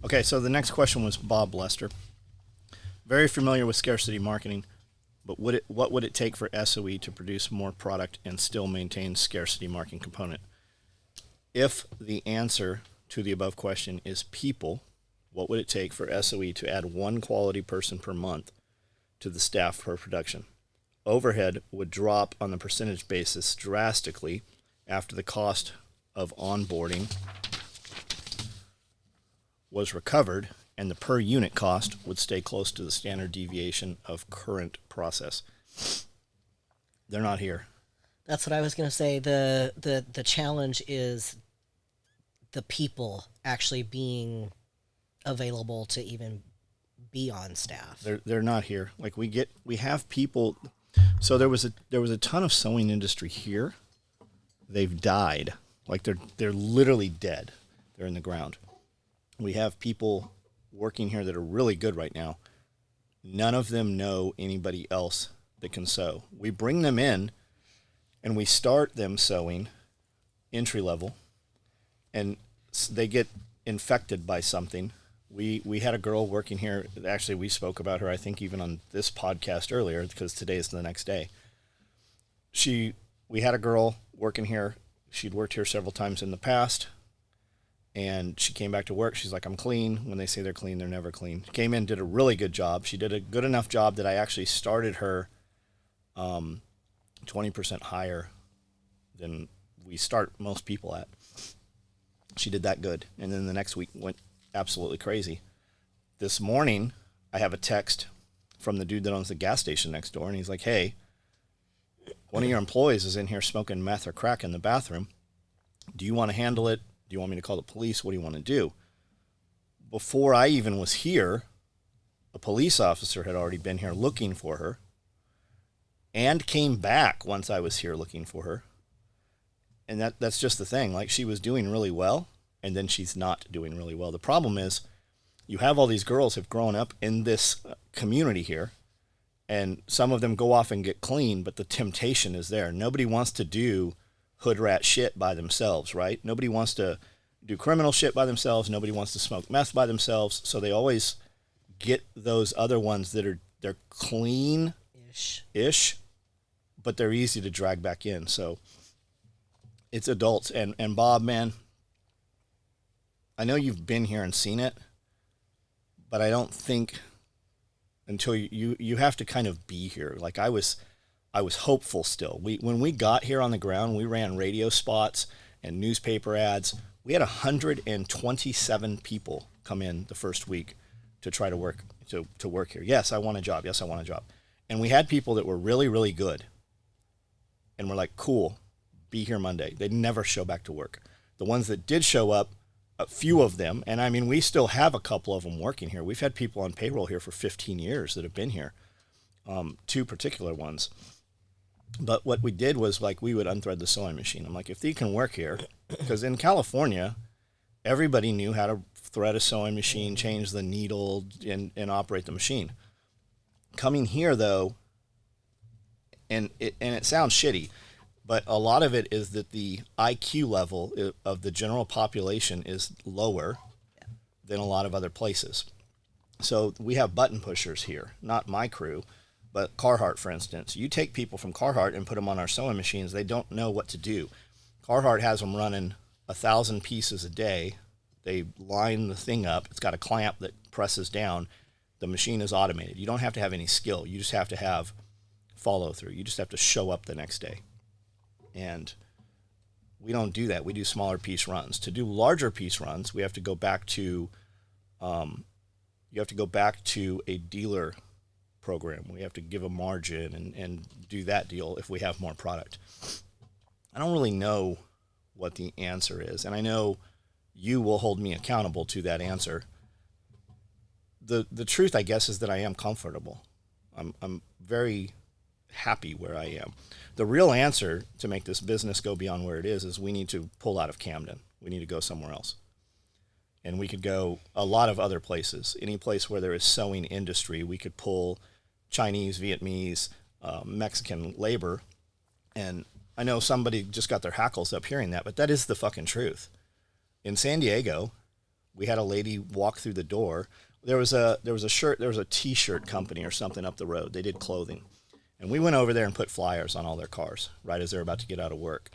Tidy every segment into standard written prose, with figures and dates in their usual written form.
Okay, so the next question was Bob Lester. Very familiar with scarcity marketing, but what would it take for SOE to produce more product and still maintain scarcity marketing component? If the answer to the above question is people, what would it take for SOE to add one quality person per month to the staff per production? Overhead would drop on the percentage basis drastically after the cost of onboarding was recovered, and the per unit cost would stay close to the standard deviation of current process. They're not here. That's what I was going to say. The challenge is the people actually being available to even be on staff. They're not here. Like we have people. So there was a ton of sewing industry here. They've died. Like they're literally dead. They're in the ground. We have people working here that are really good right now. None of them know anybody else that can sew. We bring them in and we start them sewing entry level, and they get infected by something. We had a girl working here. Actually, we spoke about her, I think, even on this podcast earlier, because today is the next day. We had a girl working here. She'd worked here several times in the past, and she came back to work. She's like, I'm clean. When they say they're clean, they're never clean. Came in, did a really good job. She did a good enough job that I actually started her 20% higher than we start most people at. She did that good. And then the next week went absolutely crazy. This morning, I have a text from the dude that owns the gas station next door, and he's like, hey, one of your employees is in here smoking meth or crack in the bathroom. Do you want to handle it? Do you want me to call the police? What do you want to do? Before I even was here, a police officer had already been here looking for her and came back once I was here looking for her. And that's just the thing. Like, she was doing really well, and then she's not doing really well. The problem is you have all these girls who have grown up in this community here, and some of them go off and get clean, but the temptation is there. Nobody wants to do hood rat shit by themselves, right? Nobody wants to do criminal shit by themselves. Nobody wants to smoke meth by themselves. So they always get those other ones they're clean-ish, but they're easy to drag back in. So it's adults. And Bob, man, I know you've been here and seen it, but I don't think until you have to kind of be here. Like I was hopeful still. When we got here on the ground, we ran radio spots and newspaper ads. We had 127 people come in the first week to try to work here. Yes, I want a job. Yes, I want a job. And we had people that were really, really good. And we're like, cool, be here Monday. They'd never show back to work. The ones that did show up, a few of them, and I mean, we still have a couple of them working here. We've had people on payroll here for 15 years that have been here, two particular ones. But what we did was, like, we would unthread the sewing machine. I'm like, if they can work here, because in California, everybody knew how to thread a sewing machine, change the needle, and operate the machine. Coming here, though, and it sounds shitty, but a lot of it is that the IQ level of the general population is lower than a lot of other places. So we have button pushers here, not my crew, but Carhartt, for instance. You take people from Carhartt and put them on our sewing machines, they don't know what to do. Carhartt has them running 1,000 pieces a day. They line the thing up. It's got a clamp that presses down. The machine is automated. You don't have to have any skill. You just have to have follow through. You just have to show up the next day. And we don't do that. We do smaller piece runs. To do larger piece runs, we have to go back to a dealer program. We have to give a margin and do that deal if we have more product. I don't really know what the answer is, and I know you will hold me accountable to that answer. The truth, I guess, is that I am comfortable. I'm very happy where I am. The real answer to make this business go beyond where it is we need to pull out of Camden. We need to go somewhere else. And we could go a lot of other places. Any place where there is sewing industry, we could pull Chinese, Vietnamese, Mexican labor. And I know somebody just got their hackles up hearing that, but that is the fucking truth. In San Diego, We had a lady walk through the door. There was a T-shirt company or something up the road. They did clothing, and we went over there and put flyers on all their cars right as they were about to get out of work.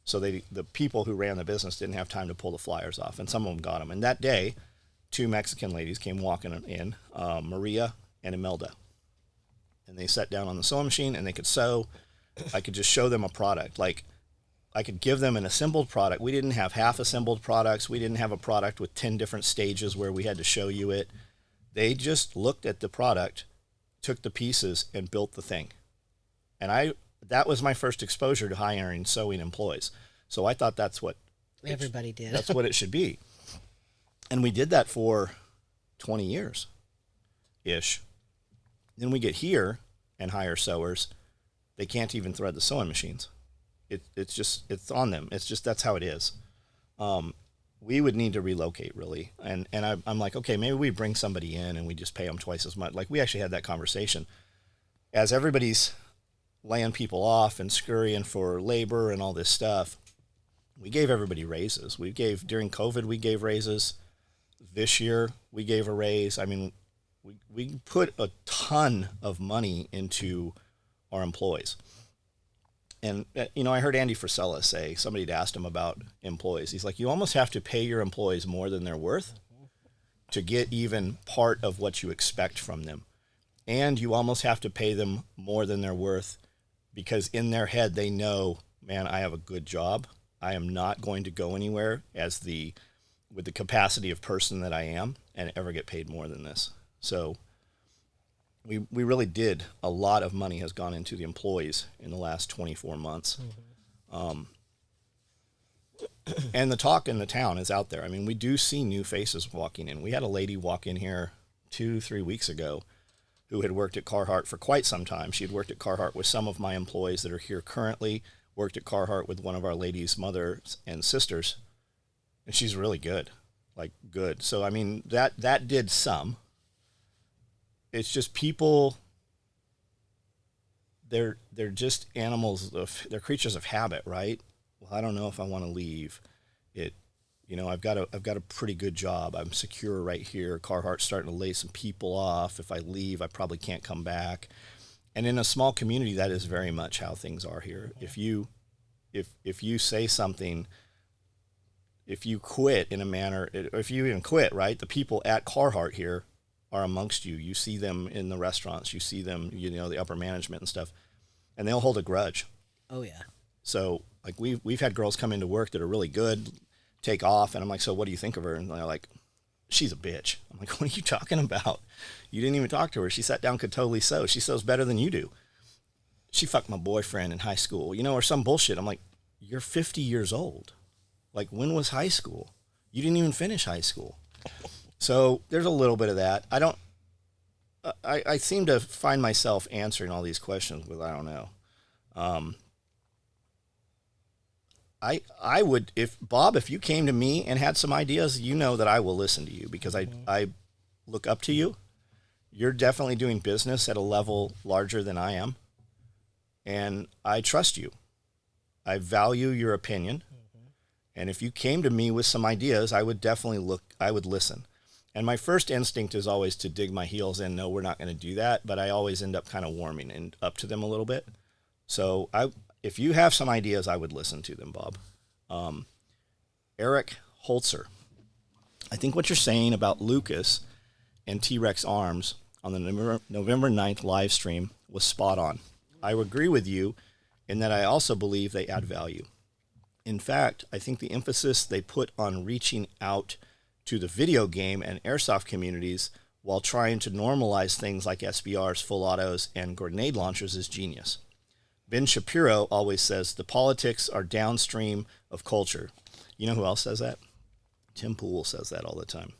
So the people who ran the business didn't have time to pull the flyers off, and some of them got them. And that day, two Mexican ladies came walking in, Maria and Imelda, and they sat down on the sewing machine and they could sew. I could just show them a product. Like, I could give them an assembled product. We didn't have half assembled products. We didn't have a product with 10 different stages where we had to show you it. They just looked at the product, took the pieces, and built the thing. And that was my first exposure to hiring sewing employees. So I thought that's what everybody did. That's what it should be. And we did that for 20 years ish. Then we get here and hire sewers. They can't even thread the sewing machines. It's on them. It's just, that's how it is. We would need to relocate, really. And I'm like, okay, maybe we bring somebody in and we just pay them twice as much. Like, we actually had that conversation. As everybody's laying people off and scurrying for labor and all this stuff, we gave everybody raises. During COVID, we gave raises. This year, we gave a raise. I mean, we put a ton of money into our employees. And, I heard Andy Frisella say, somebody had asked him about employees. He's like, you almost have to pay your employees more than they're worth to get even part of what you expect from them. And you almost have to pay them more than they're worth because in their head, they know, man, I have a good job. I am not going to go anywhere with the capacity of person that I am and ever get paid more than this. So we really did. A lot of money has gone into the employees in the last 24 months. Mm-hmm. And the talk in the town is out there. I mean, we do see new faces walking in. We had a lady walk in here 2-3 weeks ago who had worked at Carhartt for quite some time. She had worked at Carhartt with some of my employees that are here currently, worked at Carhartt with one of our ladies' mothers and sisters, and she's really good, like good. So, I mean, that did some. It's just people, they're just animals, they're creatures of habit, right? Well, I don't know if I want to leave. I've got a pretty good job. I'm secure right here. Carhartt's starting to lay some people off. If I leave, I probably can't come back. And in a small community, that is very much how things are here. If you say something, if you quit in a manner, if you even quit, right? The people at Carhartt here are amongst you. You see them in the restaurants. You see them, the upper management and stuff, and they'll hold a grudge. Oh yeah. So like we've had girls come into work that are really good, take off, and I'm like, so what do you think of her? And they're like, she's a bitch. I'm like, what are you talking about? You didn't even talk to her. She sat down, could totally sew. She sews better than you do. She fucked my boyfriend in high school, or some bullshit. I'm like, you're 50 years old. Like, when was high school? You didn't even finish high school. So there's a little bit of that. I seem to find myself answering all these questions with, I don't know. I would, if you came to me and had some ideas, that I will listen to you because I look up to you. You're definitely doing business at a level larger than I am. And I trust you. I value your opinion. Mm-hmm. And if you came to me with some ideas, I would definitely I would listen. And my first instinct is always to dig my heels in. No, we're not going to do that. But I always end up kind of warming and up to them a little bit. So if you have some ideas, I would listen to them, Bob. Eric Holzer. I think what you're saying about Lucas and T-Rex Arms on the November 9th live stream was spot on. I agree with you in that I also believe they add value. In fact, I think the emphasis they put on reaching out to the video game and airsoft communities while trying to normalize things like SBRs, full autos, and grenade launchers is genius. Ben Shapiro always says the politics are downstream of culture. You know who else says that? Tim Pool says that all the time.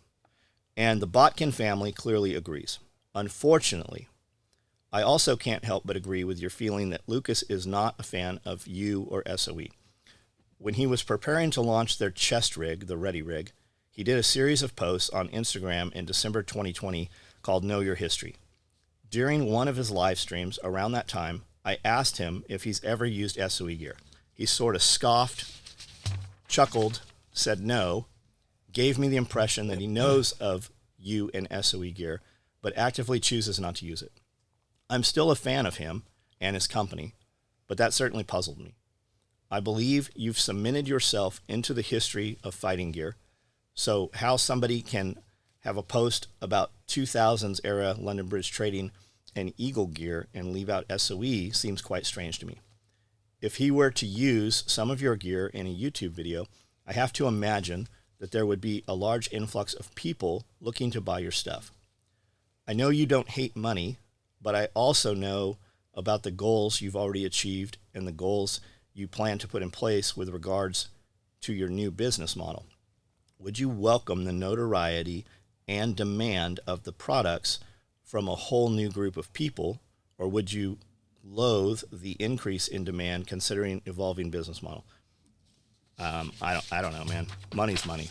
And the Botkin family clearly agrees. Unfortunately, I also can't help but agree with your feeling that Lucas is not a fan of you or SOE. When he was preparing to launch their chest rig, the Ready Rig, he did a series of posts on Instagram in December 2020 called Know Your History. During one of his live streams around that time, I asked him if he's ever used SOE gear. He sort of scoffed, chuckled, said no, gave me the impression that he knows of you and SOE gear, but actively chooses not to use it. I'm still a fan of him and his company, but that certainly puzzled me. I believe you've cemented yourself into the history of fighting gear, so how somebody can have a post about 2000s era London Bridge trading and Eagle gear and leave out SOE seems quite strange to me. If he were to use some of your gear in a YouTube video, I have to imagine that there would be a large influx of people looking to buy your stuff. I know you don't hate money, but I also know about the goals you've already achieved and the goals you plan to put in place with regards to your new business model. Would you welcome the notoriety and demand of the products from a whole new group of people, or would you loathe the increase in demand considering evolving business model? I don't know, man. Money's money.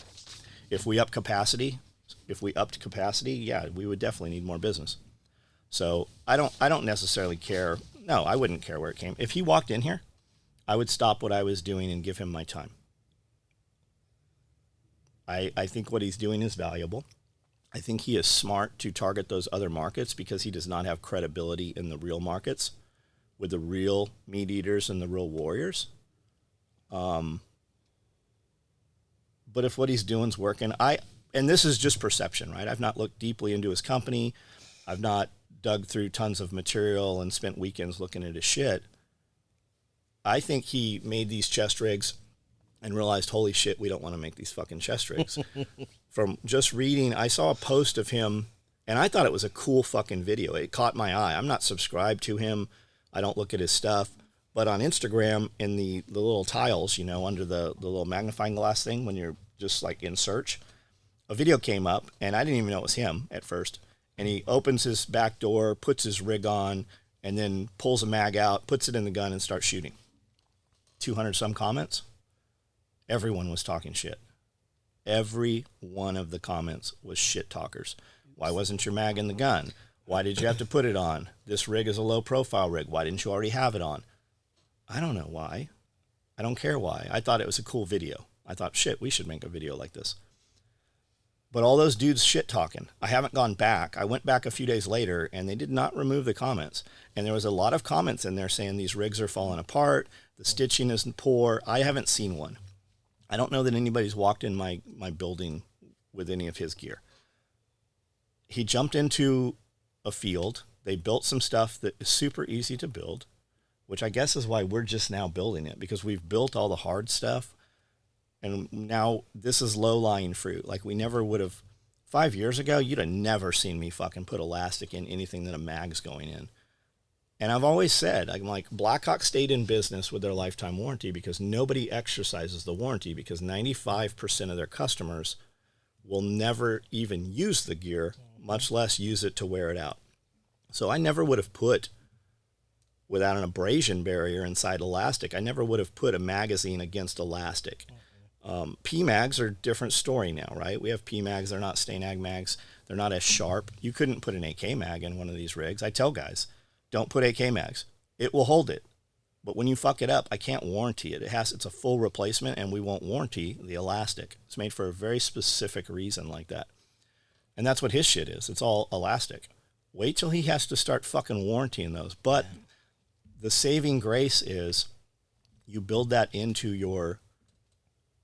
If we upped capacity, yeah, we would definitely need more business. So I don't necessarily care. No, I wouldn't care where it came. If he walked in here, I would stop what I was doing and give him my time. I think what he's doing is valuable. I think he is smart to target those other markets because he does not have credibility in the real markets with the real meat eaters and the real warriors. But if what he's doing is working, and this is just perception, right? I've not looked deeply into his company. I've not dug through tons of material and spent weekends looking at his shit. I think he made these chest rigs and realized, holy shit, we don't want to make these fucking chest rigs. From just reading, I saw a post of him, and I thought it was a cool fucking video. It caught my eye. I'm not subscribed to him. I don't look at his stuff. But on Instagram, in the little tiles, under the little magnifying glass thing, when you're just like in search, a video came up, and I didn't even know it was him at first. And he opens his back door, puts his rig on, and then pulls a mag out, puts it in the gun, and starts shooting. 200 some comments. Everyone was talking shit. Every one of the comments was shit talkers. Why wasn't your mag in the gun? Why did you have to put it on? This rig is a low profile rig. Why didn't you already have it on? I don't know why. I don't care why. I thought it was a cool video. I thought, shit, we should make a video like this. But all those dudes shit talking. I haven't gone back. I went back a few days later and they did not remove the comments. And there was a lot of comments in there saying these rigs are falling apart. The stitching is poor. I haven't seen one. I don't know that anybody's walked in my building with any of his gear. He jumped into a field. They built some stuff that is super easy to build, which I guess is why we're just now building it, because we've built all the hard stuff. And now this is low-lying fruit. Like we never would have, 5 years ago, you'd have never seen me fucking put elastic in anything that a mag's going in. And I've always said, I'm like, Blackhawk stayed in business with their lifetime warranty because nobody exercises the warranty, because 95% of their customers will never even use the gear, much less use it to wear it out. So I never would have put, without an abrasion barrier inside elastic, I never would have put a magazine against elastic. PMags are a different story now, right? We have PMags. They're not Stay-Nag mags. They're not as sharp. You couldn't put an AK mag in one of these rigs. I tell guys, don't put AK mags. It will hold it. But when you fuck it up, I can't warranty it. It's a full replacement, and we won't warranty the elastic. It's made for a very specific reason like that. And that's what his shit is. It's all elastic. Wait till he has to start fucking warrantying those. But the saving grace is you build that into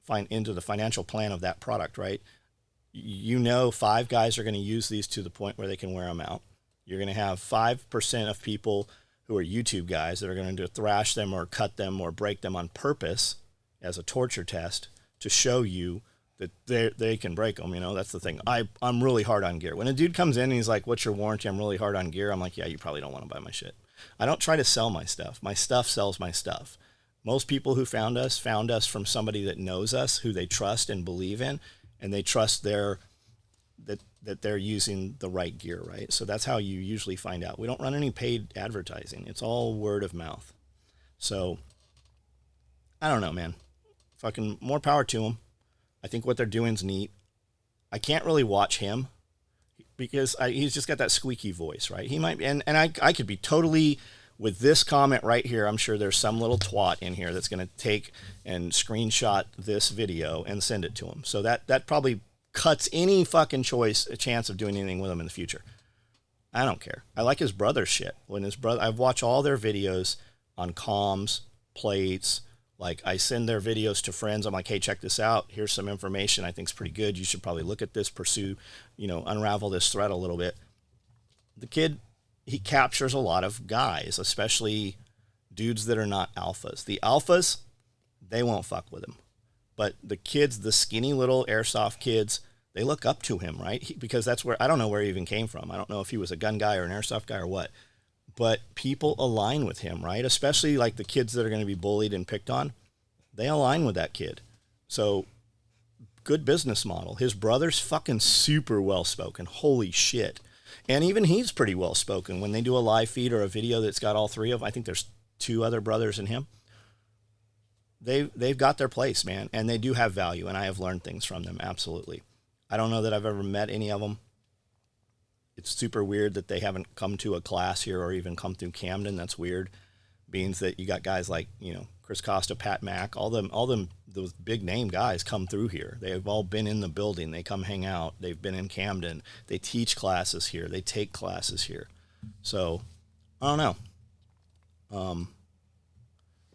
the financial plan of that product, right? 5 guys are going to use these to the point where they can wear them out. You're going to have 5% of people who are YouTube guys that are going to thrash them or cut them or break them on purpose as a torture test to show you that they can break them. That's the thing. I'm really hard on gear. When a dude comes in and he's like, what's your warranty? I'm really hard on gear. I'm like, yeah, you probably don't want to buy my shit. I don't try to sell my stuff. My stuff sells my stuff. Most people who found us from somebody that knows us, who they trust and believe in, and they trust that they're using the right gear, right? So that's how you usually find out. We don't run any paid advertising. It's all word of mouth. So I don't know, man. Fucking more power to them. I think what they're doing is neat. I can't really watch him because he's just got that squeaky voice, right? He might be, and I could be totally, with this comment right here, I'm sure there's some little twat in here that's going to take and screenshot this video and send it to him. So that probably cuts any fucking choice, a chance of doing anything with him in the future. I don't care. I like his brother's shit. When his brother, I've watched all their videos on comms, plates. Like, I send their videos to friends. I'm like, hey, check this out. Here's some information I think's pretty good. You should probably look at this, pursue, unravel this thread a little bit. The kid, he captures a lot of guys, especially dudes that are not alphas. The alphas, they won't fuck with him. But the kids, the skinny little airsoft kids, they look up to him, right? Because that's where, I don't know where he even came from. I don't know if he was a gun guy or an airsoft guy or what. But people align with him, right? Especially like the kids that are going to be bullied and picked on. They align with that kid. So, good business model. His brother's fucking super well-spoken. Holy shit. And even he's pretty well-spoken. When they do a live feed or a video that's got all three of them, I think there's 2 other brothers and him. They've got their place, man. And they do have value. And I have learned things from them, absolutely. I don't know that I've ever met any of them. It's super weird that they haven't come to a class here or even come through Camden. That's weird. Means that you got guys like, Chris Costa, Pat Mack, all them, those big name guys come through here. They've all been in the building. They come hang out. They've been in Camden. They teach classes here. They take classes here. So, I don't know.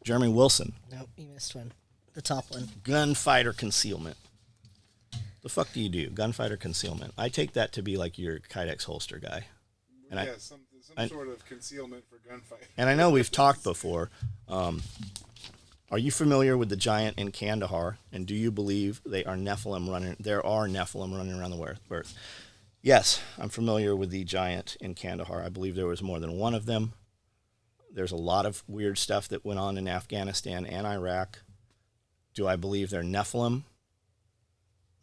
Jeremy Wilson. Nope, you missed one. The top one. Gunfighter concealment. The fuck do you do? Gunfighter concealment. I take that to be like your Kydex holster guy. And some sort of concealment for gunfight. And I know we've talked before. Are you familiar with the giant in Kandahar? And do you believe there are Nephilim running around the earth? Yes, I'm familiar with the giant in Kandahar. I believe there was more than one of them. There's a lot of weird stuff that went on in Afghanistan and Iraq. Do I believe they're Nephilim?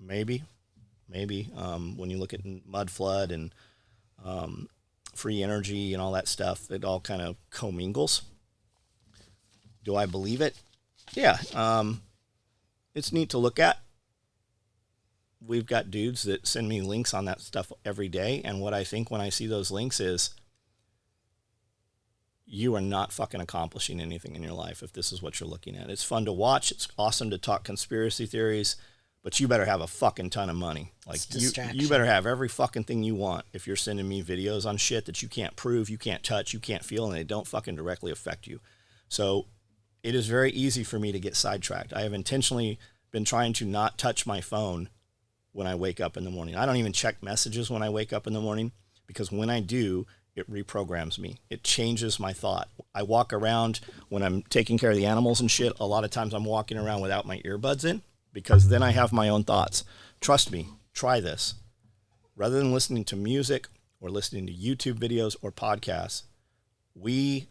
Maybe. When you look at mud flood and free energy and all that stuff, it all kind of commingles. Do I believe it? Yeah. It's neat to look at. We've got dudes that send me links on that stuff every day, and what I think when I see those links is you are not fucking accomplishing anything in your life if this is what you're looking at. It's fun to watch. It's awesome to talk conspiracy theories. But you better have a fucking ton of money. Like, you better have every fucking thing you want if you're sending me videos on shit that you can't prove, you can't touch, you can't feel, and they don't fucking directly affect you. So it is very easy for me to get sidetracked. I have intentionally been trying to not touch my phone when I wake up in the morning. I don't even check messages when I wake up in the morning, because when I do, it reprograms me. It changes my thought. I walk around when I'm taking care of the animals and shit. A lot of times I'm walking around without my earbuds in, because then I have my own thoughts. Trust me, try this. Rather than listening to music or listening to YouTube videos or podcasts, we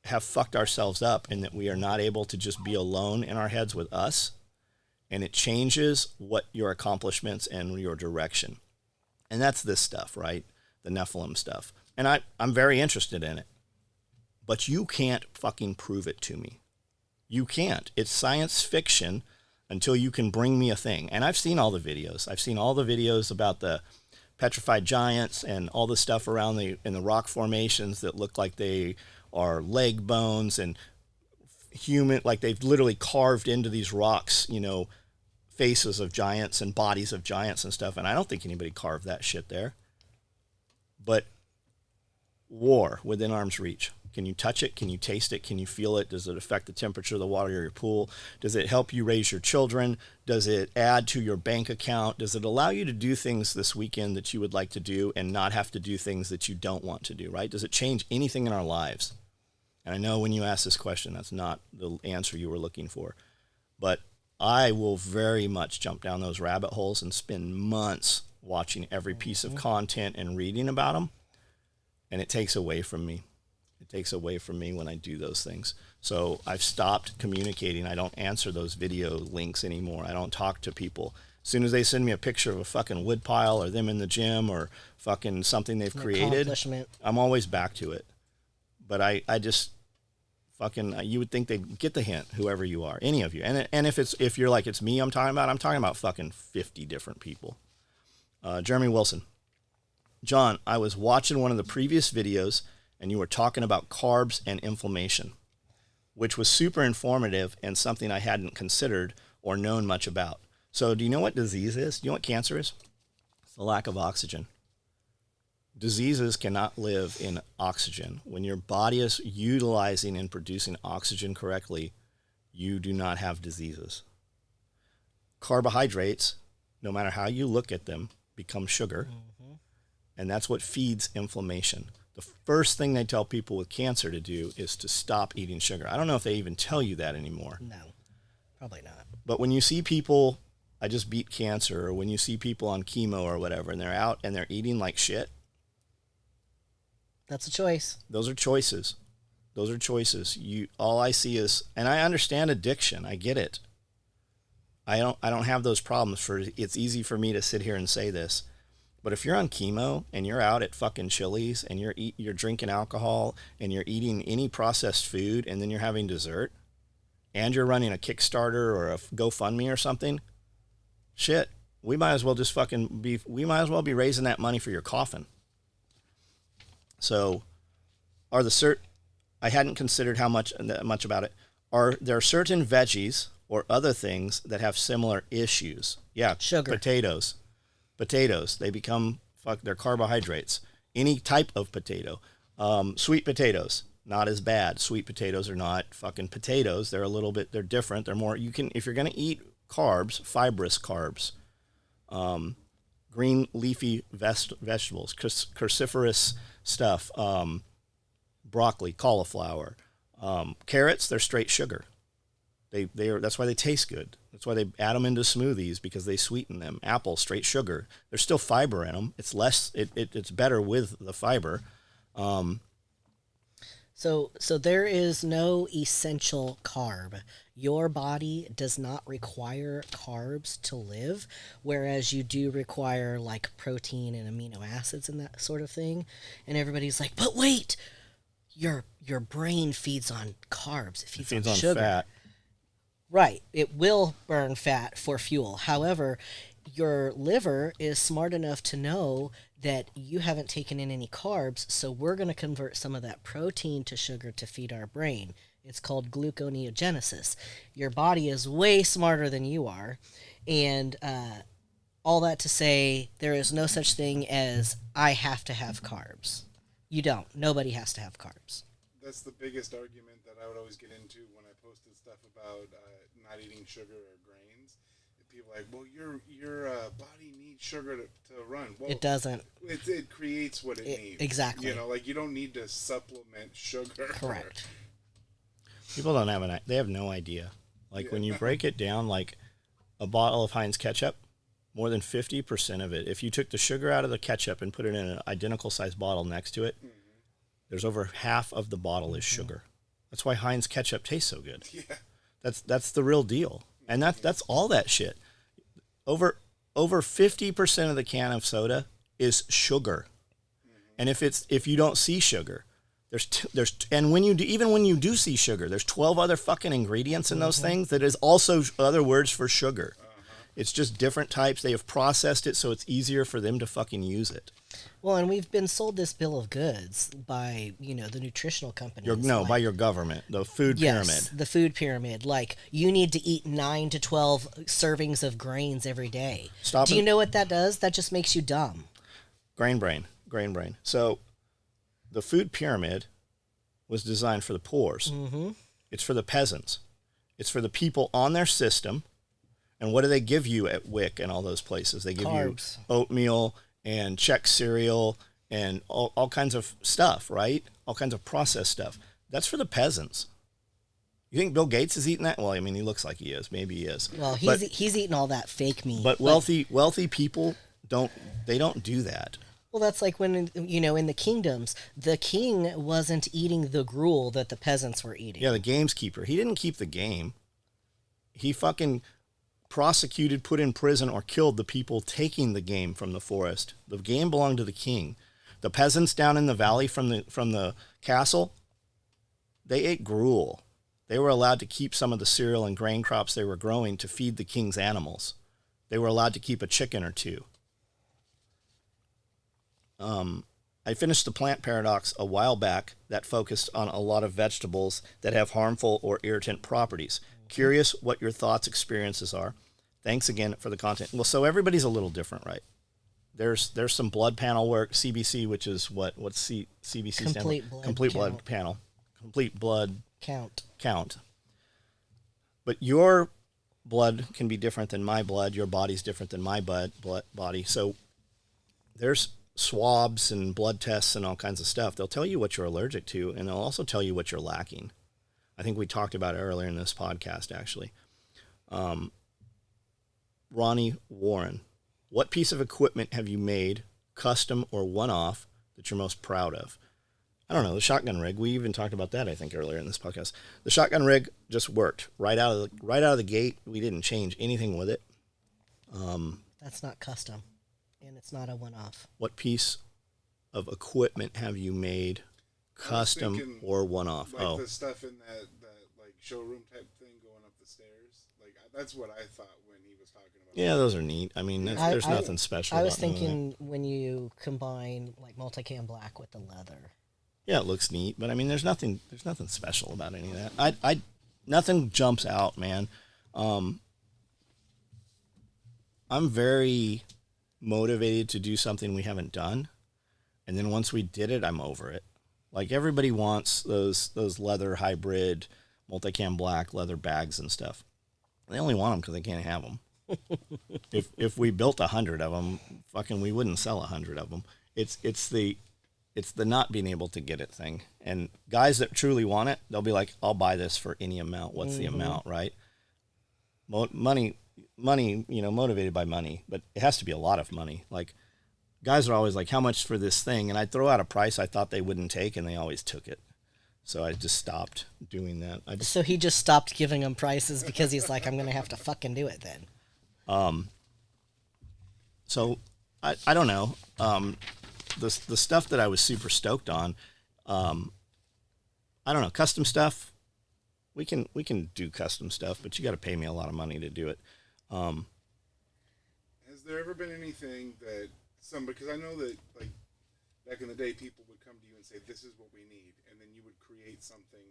have fucked ourselves up in that we are not able to just be alone in our heads with us, and it changes what your accomplishments and your direction. And that's this stuff, right? The Nephilim stuff. And I'm very interested in it. But you can't fucking prove it to me. You can't. It's science fiction until you can bring me a thing. And I've seen all the videos. I've seen all the videos about the petrified giants and all the stuff around in the rock formations that look like they are leg bones and human, like they've literally carved into these rocks, faces of giants and bodies of giants and stuff. And I don't think anybody carved that shit there. But war within arm's reach. Can you touch it? Can you taste it? Can you feel it? Does it affect the temperature of the water in your pool? Does it help you raise your children? Does it add to your bank account? Does it allow you to do things this weekend that you would like to do and not have to do things that you don't want to do, right? Does it change anything in our lives? And I know when you ask this question, that's not the answer you were looking for. But I will very much jump down those rabbit holes and spend months watching every piece of content and reading about them. And it takes away from me. It takes away from me when I do those things. So I've stopped communicating. I don't answer those video links anymore. I don't talk to people. As soon as they send me a picture of a fucking wood pile or them in the gym or fucking something they've created, I'm always back to it. But I just fucking, you would think they'd get the hint, whoever you are, any of you. And if you're like, it's me I'm talking about fucking 50 different people. Jeremy Wilson. John, I was watching one of the previous videos and you were talking about carbs and inflammation, which was super informative and something I hadn't considered or known much about. So do you know what disease is? Do you know what cancer is? It's the lack of oxygen. Diseases cannot live in oxygen. When your body is utilizing and producing oxygen correctly, you do not have diseases. Carbohydrates, no matter how you look at them, become sugar. Mm-hmm. And that's what feeds inflammation. The first thing they tell people with cancer to do is to stop eating sugar. I don't know if they even tell you that anymore. No, probably not. But when you see people, I just beat cancer, or when you see people on chemo or whatever, and they're out and they're eating like shit, that's a choice. Those are choices. All I see is, and I understand addiction. I get it. I don't have those problems. It's easy for me to sit here and say this. But if you're on chemo and you're out at fucking Chili's and you're drinking alcohol and you're eating any processed food and then you're having dessert and you're running a Kickstarter or a GoFundMe or something, shit, we might as well be raising that money for your coffin. So I hadn't considered much about it. Are there certain veggies or other things that have similar issues? Yeah. Sugar. Potatoes, they're carbohydrates. Any type of potato. Sweet potatoes, not as bad. Sweet potatoes are not fucking potatoes. They're different. They're more, if you're going to eat carbs, fibrous carbs, green leafy vegetables, cruciferous stuff, broccoli, cauliflower, carrots, they're straight sugar. That's why they taste good. That's why they add them into smoothies, because they sweeten them. Apple, straight sugar. There's still fiber in them. It's less. It's better with the fiber. So there is no essential carb. Your body does not require carbs to live, whereas you do require like protein and amino acids and that sort of thing. And everybody's like, but wait, your brain feeds on carbs. It feeds on sugar. Fat. Right. It will burn fat for fuel. However, your liver is smart enough to know that you haven't taken in any carbs, so we're going to convert some of that protein to sugar to feed our brain. It's called gluconeogenesis. Your body is way smarter than you are, and all that to say, there is no such thing as I have to have carbs. You don't. Nobody has to have carbs. That's the biggest argument that I would always get into when I posted stuff about not eating sugar or grains. People are like, well, your body needs sugar to run. Well, it doesn't. It creates what it needs. Exactly. You don't need to supplement sugar. Correct. People they have no idea. When you break it down, like a bottle of Heinz ketchup, more than 50% of it, if you took the sugar out of the ketchup and put it in an identical sized bottle next to it, there's over half of the bottle is sugar. That's why Heinz ketchup tastes so good. Yeah. That's the real deal. And that's all that shit. Over 50% of the can of soda is sugar. And if you don't see sugar, and when you do see sugar, there's 12 other fucking ingredients in those things that is also other words for sugar. It's just different types. They have processed it so it's easier for them to fucking use it. Well, and we've been sold this bill of goods by, the nutritional companies. By your government, the food pyramid. Yes, the food pyramid. Like, you need to eat 9 to 12 servings of grains every day. Do you know what that does? That just makes you dumb. Grain brain. So, the food pyramid was designed for the poors. Mm-hmm. It's for the peasants. It's for the people on their system. And what do they give you at WIC and all those places? They give Carbs. You oatmeal and Chex cereal and all kinds of stuff, right? All kinds of processed stuff. That's for the peasants. You think Bill Gates is eating that? Well, I mean, he looks like he is. Maybe he is. Well, he's eating all that fake meat. But wealthy people don't do that. Well, that's like when, in the kingdoms, the king wasn't eating the gruel that the peasants were eating. Yeah, the gamekeeper. He didn't keep the game. He fucking prosecuted, put in prison, or killed the people taking the game from the forest. The game belonged to the king. The peasants down in the valley from the castle, they ate gruel. They were allowed to keep some of the cereal and grain crops they were growing to feed the king's animals. They were allowed to keep a chicken or two. I finished The Plant Paradox a while back that focused on a lot of vegetables that have harmful or irritant properties. Curious what your thoughts, experiences are. Thanks again for the content. Well, so everybody's a little different, right? There's some blood panel work, CBC, which is what's CBC stand for? Complete blood panel. Complete blood count. But your blood can be different than my blood. Your body's different than my body. So there's swabs and blood tests and all kinds of stuff. They'll tell you what you're allergic to, and they'll also tell you what you're lacking. I think we talked about it earlier in this podcast, actually. Ronnie Warren, what piece of equipment have you made, custom or one-off, that you're most proud of? I don't know, the shotgun rig. We even talked about that, I think, earlier in this podcast. The shotgun rig just worked right out of the gate. We didn't change anything with it. That's not custom, and it's not a one-off. What piece of equipment have you made, custom or one-off? Like the stuff in that like showroom type thing going up the stairs. Like that's what I thought when he was talking about. Yeah, those are neat. I mean, there's nothing special. I was thinking when you combine like multicam black with the leather. Yeah, it looks neat, but I mean, there's nothing special about any of that. I nothing jumps out, man. I'm very motivated to do something we haven't done, and then once we did it, I'm over it. Like everybody wants those leather hybrid multicam black leather bags and stuff. They only want them because they can't have them. if we built 100 of them, fucking, we wouldn't sell 100 of them. It's the not being able to get it thing. And guys that truly want it, they'll be like, I'll buy this for any amount. What's the amount, right? Money, motivated by money, but it has to be a lot of money. Like, guys are always like, how much for this thing? And I'd throw out a price I thought they wouldn't take, and they always took it. So I just stopped doing that. So he just stopped giving them prices because he's like, I'm going to have to fucking do it then. So I don't know. The stuff that I was super stoked on, I don't know, custom stuff. We can do custom stuff, but you got to pay me a lot of money to do it. Has there ever been anything that because I know that like back in the day, people would come to you and say, "This is what we need," and then you would create something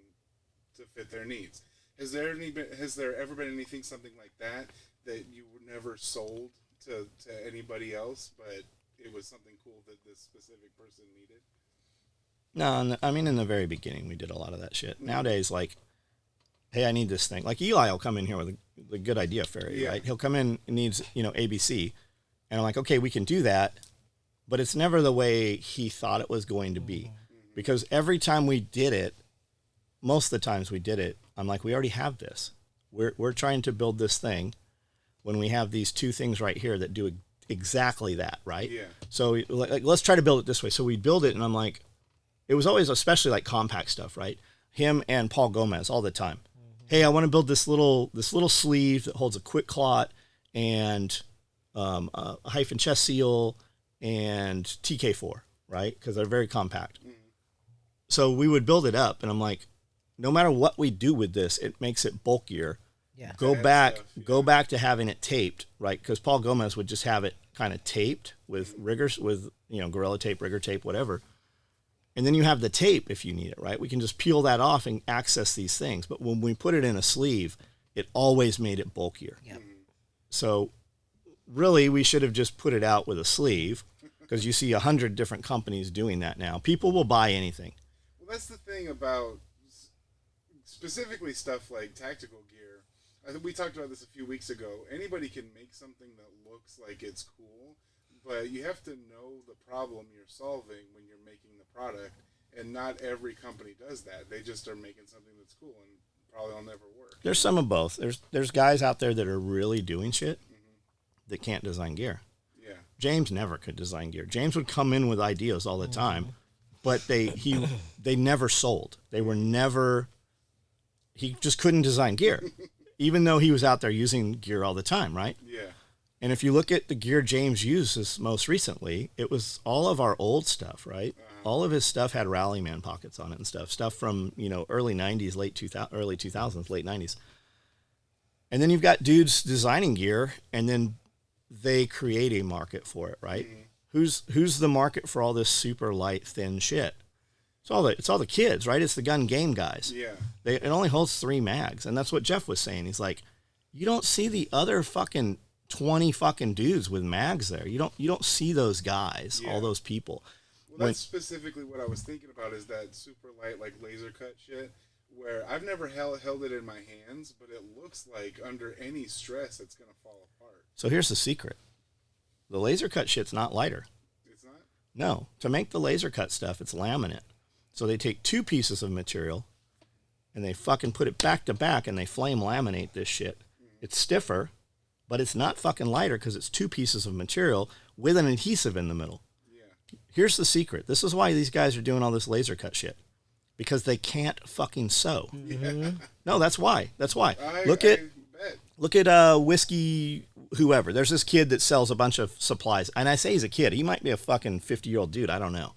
to fit their needs. Has there ever been something like that you never sold to anybody else, but it was something cool that this specific person needed? No, I mean, in the very beginning, we did a lot of that shit. Nowadays, like, hey, I need this thing. Like, Eli will come in here with a good idea fairy, right? He'll come in and needs, ABC. And I'm like, okay, we can do that. But it's never the way he thought it was going to be. Because every time we did it, most of the times we did it, I'm like, we already have this. We're trying to build this thing when we have these two things right here that do exactly that, right? Yeah. So like, let's try to build it this way. So we build it, and I'm like, it was always, especially like compact stuff, right? Him and Paul Gomez all the time. Hey, I want to build this little sleeve that holds a quick clot and a hyphen chest seal and TK4, right? Because they're very compact. So we would build it up, and I'm like, no matter what we do with this, it makes it bulkier. Yeah. Go back to having it taped, right? Because Paul Gomez would just have it kind of taped with riggers, with Gorilla Tape, rigger tape, whatever. And then you have the tape if you need it, right? We can just peel that off and access these things. But when we put it in a sleeve, it always made it bulkier. Yep. So really, we should have just put it out with a sleeve, because you see 100 different companies doing that now. People will buy anything. Well, that's the thing about specifically stuff like tactical gear. I think we talked about this a few weeks ago. Anybody can make something that looks like it's cool, but you have to know the problem you're solving when you're making the product, and not every company does that. They just are making something that's cool and probably will never work. There's some of both. There's guys out there that are really doing shit that can't design gear. Yeah. James never could design gear. James would come in with ideas all the time, but they never sold. They were never. He just couldn't design gear, even though he was out there using gear all the time, right? Yeah. And if you look at the gear James uses most recently, it was all of our old stuff, right? All of his stuff had Rallyman pockets on it and stuff from, early 90s, early 2000s, late 90s. And then you've got dudes designing gear, and then they create a market for it, right? Who's the market for all this super light, thin shit? It's all the kids, right? It's the gun game guys. Yeah. It only holds 3 mags, and that's what Jeff was saying. He's like, you don't see the other fucking 20 fucking dudes with mags there. You don't see those guys, all those people. Well, that's specifically what I was thinking about, is that super light, like laser cut shit, where I've never held it in my hands, but it looks like under any stress it's going to fall apart. So here's the secret. The laser cut shit's not lighter. It's not? No. To make the laser cut stuff, it's laminate. So they take 2 pieces of material and they fucking put it back to back and they flame laminate this shit. It's stiffer, but it's not fucking lighter because it's 2 pieces of material with an adhesive in the middle. Yeah. Here's the secret. This is why these guys are doing all this laser cut shit. Because they can't fucking sew. Mm-hmm. No, that's why. That's why. I Look at Whiskey whoever. There's this kid that sells a bunch of supplies. And I say he's a kid. He might be a fucking 50-year-old dude. I don't know.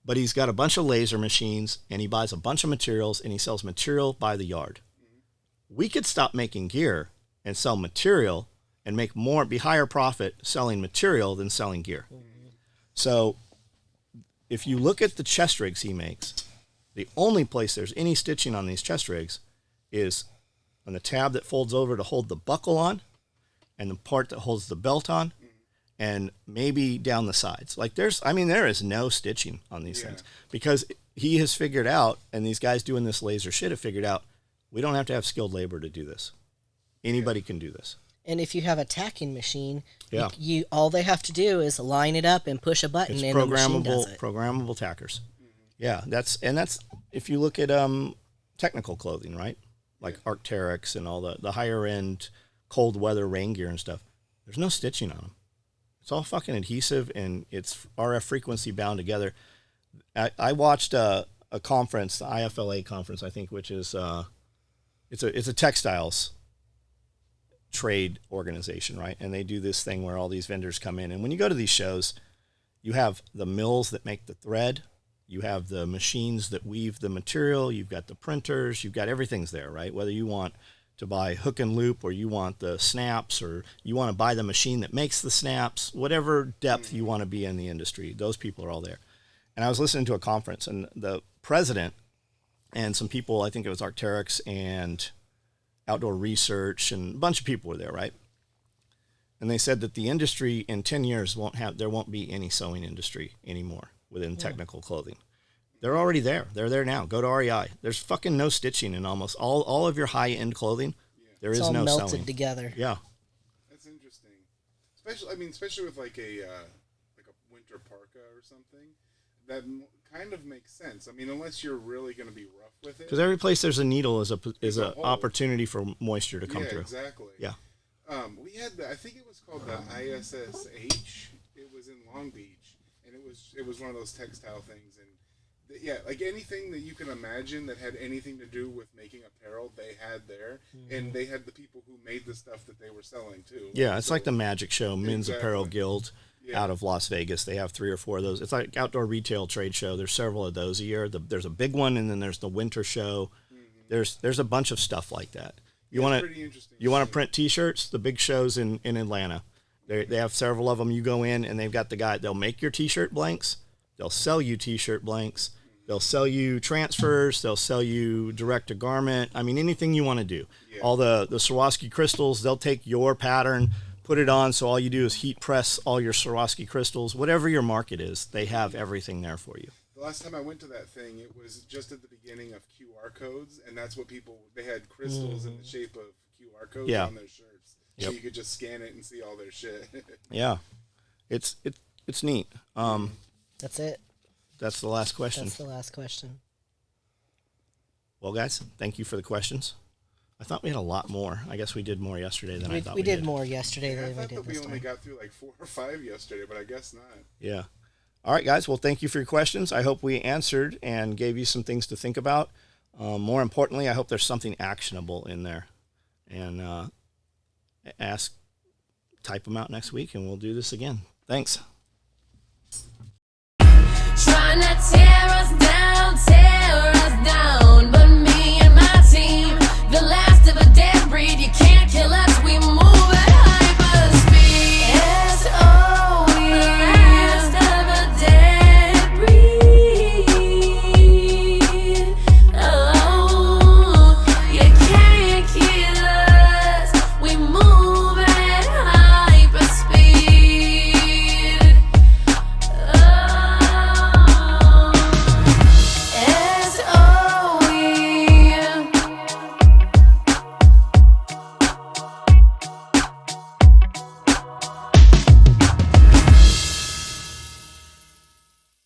But he's got a bunch of laser machines, and he buys a bunch of materials, and he sells material by the yard. We could stop making gear and sell material and be higher profit selling material than selling gear. So if you look at the chest rigs he makes, the only place there's any stitching on these chest rigs is on the tab that folds over to hold the buckle on and the part that holds the belt on, and maybe down the sides. Like there is no stitching on these things because he has figured out, and these guys doing this laser shit have figured out, we don't have to have skilled labor to do this. Anybody can do this. And if you have a tacking machine, you all they have to do is line it up and push a button, It's and the machine does it. Programmable tackers. Yeah, that's if you look at technical clothing, right? Like Arc'teryx and all the higher end cold weather rain gear and stuff. There's no stitching on them. It's all fucking adhesive, and it's RF frequency bound together. I watched a conference, the IFLA conference, I think, which is it's a textiles trade organization, right? And they do this thing where all these vendors come in, and when you go to these shows, you have the mills that make the thread, you have the machines that weave the material, you've got the printers, you've got everything's there, right? Whether you want to buy hook and loop, or you want the snaps, or you want to buy the machine that makes the snaps, whatever depth you want to be in the industry, those people are all there. And I was listening to a conference, and the president and some people, I think it was Arc'teryx and Outdoor Research, and a bunch of people were there, right? And they said that the industry in 10 years there won't be any sewing industry anymore within technical clothing. They're already there. They're there now. Go to REI. There's fucking no stitching in almost all of your high-end clothing. There is no melted sewing. Together. Yeah. That's interesting. Especially with like a winter parka or something. That kind of makes sense. I mean, unless you're really going to be rough with it. Because every place there's a needle is a opportunity for moisture to come through. Exactly. Yeah. We had I think it was called the ISSH. It was in Long Beach, and it was one of those textile things, and like anything that you can imagine that had anything to do with making apparel, they had there, and they had the people who made the stuff that they were selling too. Yeah, it's like the Magic Show, Men's Apparel Guild. Out of Las Vegas. They have 3 or 4 of those. It's like outdoor retail trade show. There's several of those a year. There's a big one, and then there's the winter show. There's a bunch of stuff like that. You want to print T-shirts? The big shows in Atlanta. They have several of them. You go in, and they've got the guy. They'll make your T-shirt blanks. They'll sell you T-shirt blanks. They'll sell you transfers. They'll sell you direct to garment. I mean, anything you want to do. Yeah. All the Swarovski crystals. They'll take your pattern, put it on, so all you do is heat press all your Swarovski crystals. Whatever your market is, they have everything there for you. The last time I went to that thing, it was just at the beginning of QR codes, and that's what they had crystals in the shape of QR codes on their shirts. So you could just scan it and see all their shit. Yeah. It's neat. That's it. That's the last question. That's the last question. Well, guys, thank you for the questions. I thought we had a lot more. I guess we did more yesterday than I thought we did. We did more yesterday than we did this time. I thought we only got through like 4 or 5 yesterday, but I guess not. Yeah. All right, guys. Well, thank you for your questions. I hope we answered and gave you some things to think about. More importantly, I hope there's something actionable in there. And type them out next week, and we'll do this again. Thanks. Trying to tear us down.